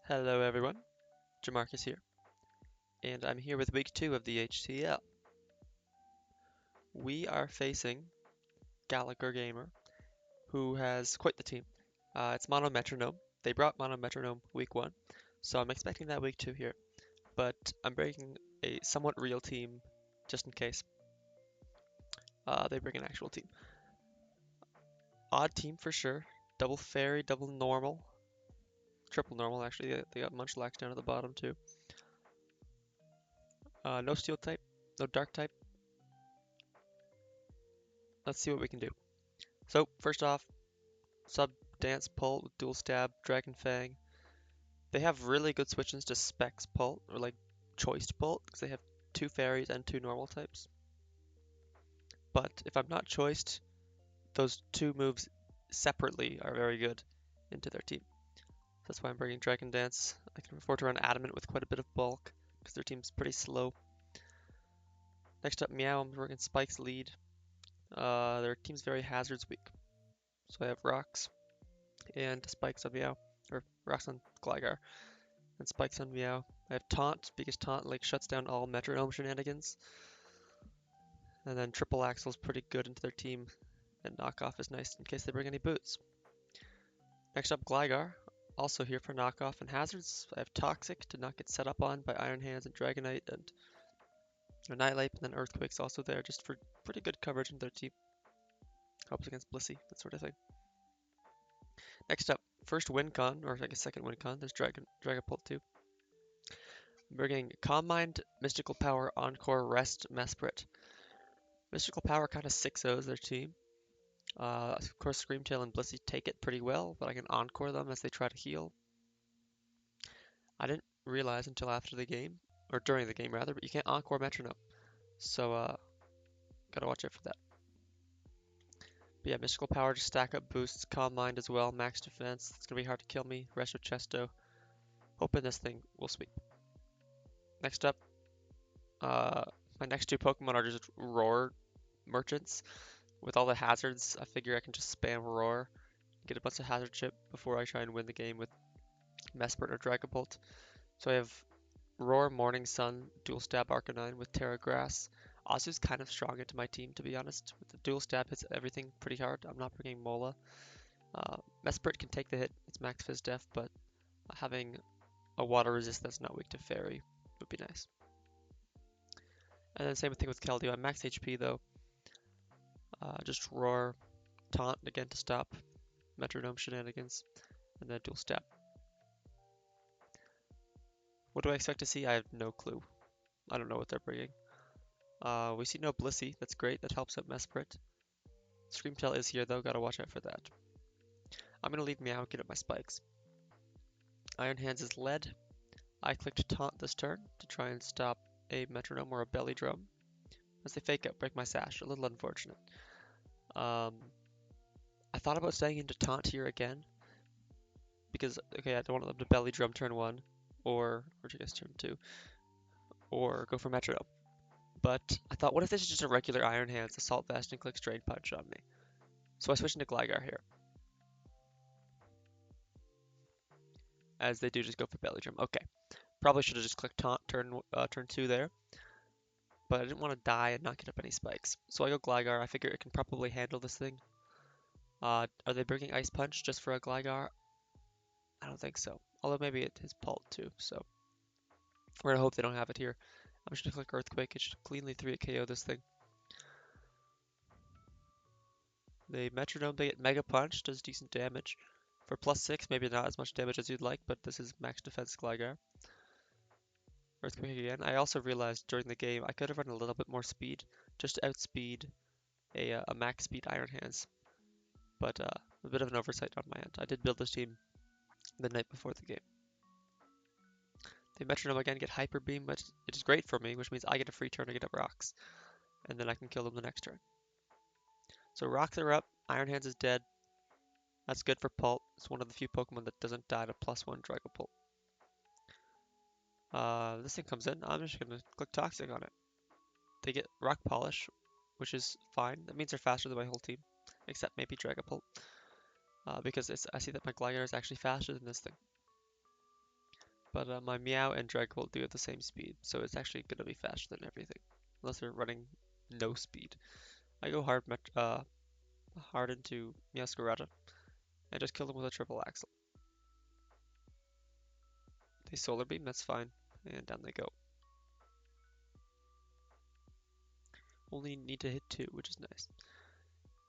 Hello everyone, Jamarcus here, and I'm here with week 2 of the HCL. We are facing Gallagher Gamer, who has quite the team. It's Mono Metronome. They brought Mono Metronome week 1, so I'm expecting that week 2 here, but I'm bringing a somewhat real team just in case they bring an actual team. Odd team for sure. Double fairy, double normal, triple normal actually. They got Munchlax down at the bottom too. No steel type, no dark type. Let's see what we can do. So first off, Sub Dance Pult with Dual Stab, Dragon Fang. They have really good switch-ins to Specs Pult, or like Choiced Pult, because they have 2 fairies and 2 normal types. But if I'm not choiced, those 2 moves separately are very good into their team. That's why I'm bringing Dragon Dance. I can afford to run Adamant with quite a bit of bulk, because their team's pretty slow. Next up, Meow, I'm bringing Spike's lead. Their team's very hazards weak. So I have Rocks and Spikes on Meow, or Rocks on Gligar. And Spikes on Meow. I have Taunt, because Taunt like shuts down all Metronome shenanigans. And then Triple Axle's pretty good into their team. And Knockoff is nice in case they bring any boots. Next up, Gligar. Also here for Knockoff and Hazards. I have Toxic to not get set up on by Iron Hands and Dragonite and Annihilate. And then Earthquake's also there just for pretty good coverage in their team. Helps against Blissey, that sort of thing. Next up, first Wincon, or I guess second Wincon. There's Dragapult too. Bringing Calm Mind, Mystical Power, Encore, Rest, Mesprit. Mystical Power kind of 6-0s their team. Of course, Screamtail and Blissey take it pretty well, but I can Encore them as they try to heal. I didn't realize until after the game, or during the game rather, but you can't Encore Metronome. So, gotta watch out for that. But yeah, Mystical Power to stack up boosts, Calm Mind as well, Max Defense. It's gonna be hard to kill me. Resto Chesto. Hoping this thing will sweep. Next up, uh, my next 2 Pokemon are just Roar Merchants. With all the hazards, I figure I can just spam Roar, get a bunch of hazard chip before I try and win the game with Mesprit or Dragapult. So I have Roar, Morning Sun, Dual Stab Arcanine with Terra Grass. Azu's kind of strong into my team, to be honest. With the Dual Stab hits everything pretty hard. I'm not bringing Mola. Mesprit can take the hit. It's Max Fizz Def, but having a water resist that's not weak to Fairy would be nice. And then same thing with Keldeo. I'm max HP though. Just Roar, Taunt again to stop Metronome shenanigans, and then Dual Stab. What do I expect to see? I have no clue. I don't know what they're bringing. We see no Blissey. That's great. That helps out Mesprit. Screamtail is here though. Gotta watch out for that. I'm gonna leave Meow and get up my spikes. Iron Hands is lead. I clicked Taunt this turn to try and stop a Metronome or a Belly Drum. As they fake out, break my sash. A little unfortunate. I thought about staying into Taunt here again. Because, okay, I don't want them to Belly Drum turn 1. Or I guess turn 2. Or go for Metronome. But I thought, what if this is just a regular Iron Hands, Assault Vest, and clicks Drain Punch on me? So I switched into Gligar here. As they do just go for Belly Drum. Okay. Probably should have just clicked Taunt turn 2 there. But I didn't want to die and not get up any spikes. So I go Gligar. I figure it can probably handle this thing. Are they bringing Ice Punch just for a Gligar? I don't think so. Although maybe it is Pult too, so we're gonna hope they don't have it here. I'm just gonna click Earthquake. It should cleanly 3 KO this thing. The Metronome, they get Mega Punch, does decent damage. For +6, maybe not as much damage as you'd like, but this is max defense Gligar. Earthquake again. I also realized during the game I could have run a little bit more speed, just to outspeed a max speed Iron Hands. But a bit of an oversight on my end. I did build this team the night before the game. The Metronome again get Hyper Beam, which is great for me, which means I get a free turn to get up Rocks. And then I can kill them the next turn. So Rocks are up, Iron Hands is dead. That's good for Pult. It's one of the few Pokemon that doesn't die to +1 Dragapult. This thing comes in, I'm just gonna click Toxic on it. They get Rock Polish, which is fine. That means they're faster than my whole team, except maybe Dragapult. Because I see that my Gligar is actually faster than this thing. But my Meow and Dragapult do at the same speed, so it's actually going to be faster than everything. Unless they're running no speed. I go hard into Meowscarada and just kill them with a triple axle. They Solar Beam, that's fine. And down they go. Only need to hit 2, which is nice.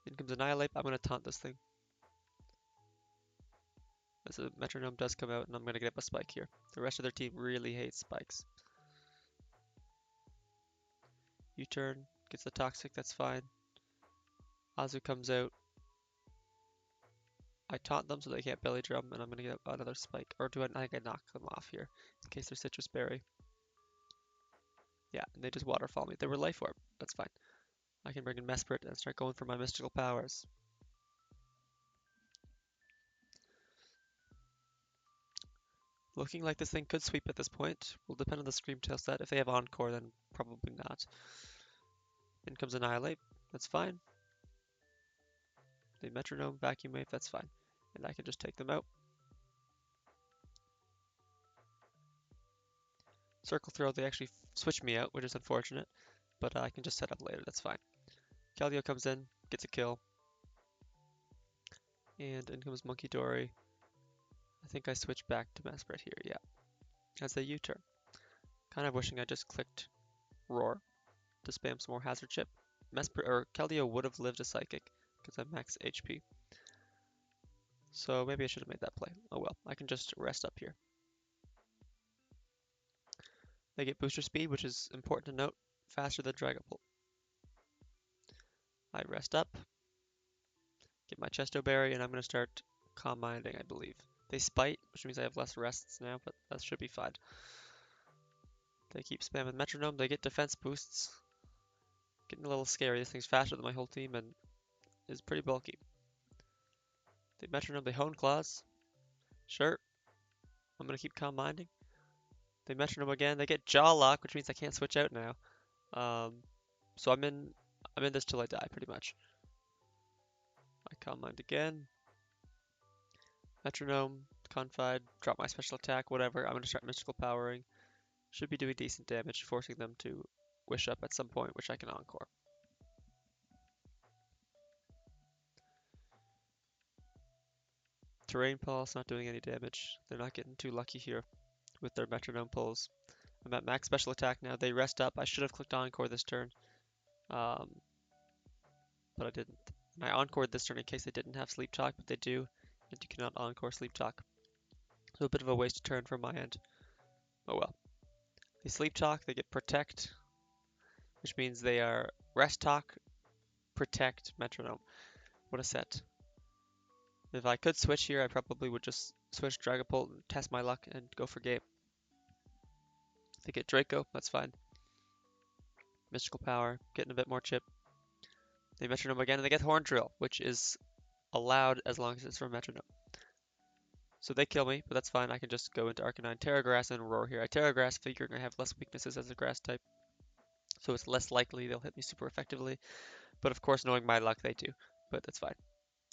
In comes Annihilate. I'm going to taunt this thing. As a Metronome does come out, and I'm going to get a spike here. The rest of their team really hates spikes. U-turn, gets the Toxic, that's fine. Azu comes out. I taunt them so they can't belly drum, and I'm going to get another spike. Or do I think I knock them off here, in case they're Citrus Berry. Yeah, and they just waterfall me. They were Life Orb, that's fine. I can bring in Mesprit and start going for my mystical powers. Looking like this thing could sweep at this point. Will depend on the Screamtail set. If they have Encore, then probably not. In comes Annihilate. That's fine. They Metronome, Vacuum Wave, that's fine. And I can just take them out. Circle Throw, they actually switch me out, which is unfortunate. But I can just set up later, that's fine. Keldeo comes in, gets a kill. And in comes Monkey Dory. I think I switch back to Mesprit here, yeah. As a U-turn. Kind of wishing I just clicked Roar to spam some more Hazard Chip. Keldeo would have lived a Psychic, because I'm max HP. So maybe I should have made that play. Oh well, I can just rest up here. They get booster speed, which is important to note, faster than Dragapult. I rest up, get my Chesto Berry, and I'm going to start Calm Minding, I believe. They Spite, which means I have less rests now, but that should be fine. They keep spamming Metronome, they get defense boosts. Getting a little scary, this thing's faster than my whole team and is pretty bulky. They Metronome, they Hone Claws. Sure, I'm going to keep Calm Minding. They Metronome again, they get Jaw Lock, which means I can't switch out now. So I'm in this till I die, pretty much. I Calm Mind again. Metronome, Confide, drop my special attack, whatever. I'm going to start Mystical Powering. Should be doing decent damage, forcing them to Wish Up at some point, which I can Encore. Terrain Pulse, not doing any damage. They're not getting too lucky here with their Metronome pulls. I'm at max special attack now. They rest up. I should have clicked Encore this turn, but I didn't. And I Encored this turn in case they didn't have Sleep Talk, but they do, and you cannot Encore Sleep Talk. So a bit of a wasted turn from my end. Oh well. They Sleep Talk, they get Protect, which means they are Rest Talk, Protect, Metronome. What a set. If I could switch here, I probably would just switch Dragapult and test my luck and go for game. They get Draco, that's fine. Mystical Power, getting a bit more chip. They Metronome again, and they get Horn Drill, which is allowed as long as it's from Metronome. So they kill me, but that's fine. I can just go into Arcanine, Terra Grass, and Roar here. I Terra Grass figuring I have less weaknesses as a grass type, so it's less likely they'll hit me super effectively. But of course, knowing my luck, they do. But that's fine.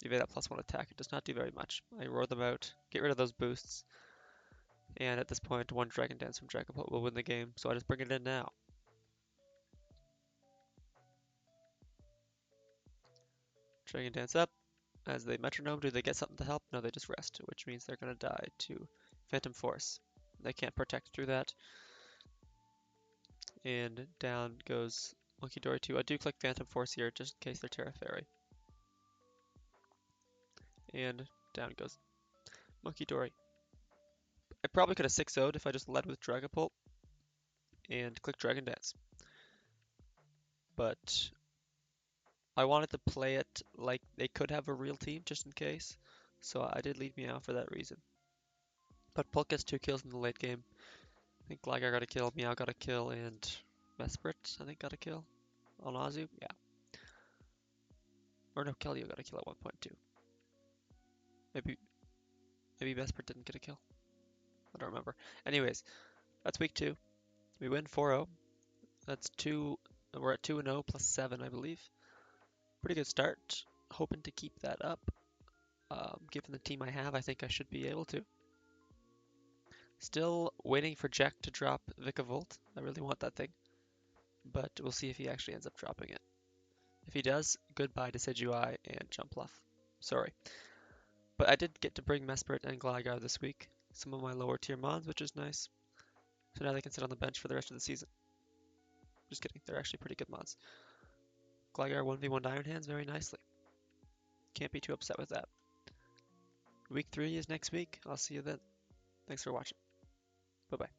Evade that +1 attack. It does not do very much. I roar them out, get rid of those boosts, and at this point, one Dragon Dance from Dragapult will win the game, so I just bring it in now. Dragon Dance up. As they Metronome, do they get something to help? No, they just rest, which means they're going to die to Phantom Force. They can't protect through that. And down goes Monkey Dory 2. I do click Phantom Force here just in case they're Terra Fairy. And down goes Monkey Dory. I probably could have 6-0'd if I just led with Dragapult and clicked Dragon Dance. But I wanted to play it like they could have a real team just in case. So I did lead Meow for that reason. But Pult gets 2 kills in the late game. I think Gligar got a kill, Meow got a kill, and Mesprit, I think, got a kill on Azu. Yeah. Or no, Keldeo got a kill at one point too. Maybe Mesprit didn't get a kill. I don't remember. Anyways, that's week 2. We win 4-0. That's 2. We're at 2-0 plus 7, I believe. Pretty good start. Hoping to keep that up. Given the team I have, I think I should be able to. Still waiting for Jack to drop Vikavolt. I really want that thing, but we'll see if he actually ends up dropping it. If he does, goodbye Decidueye and Jumpluff. Sorry. But I did get to bring Mesprit and Gligar this week, some of my lower tier mons, which is nice. So now they can sit on the bench for the rest of the season. Just kidding, they're actually pretty good mons. Gligar 1v1 Iron Hands very nicely. Can't be too upset with that. Week 3 is next week. I'll see you then. Thanks for watching. Bye bye.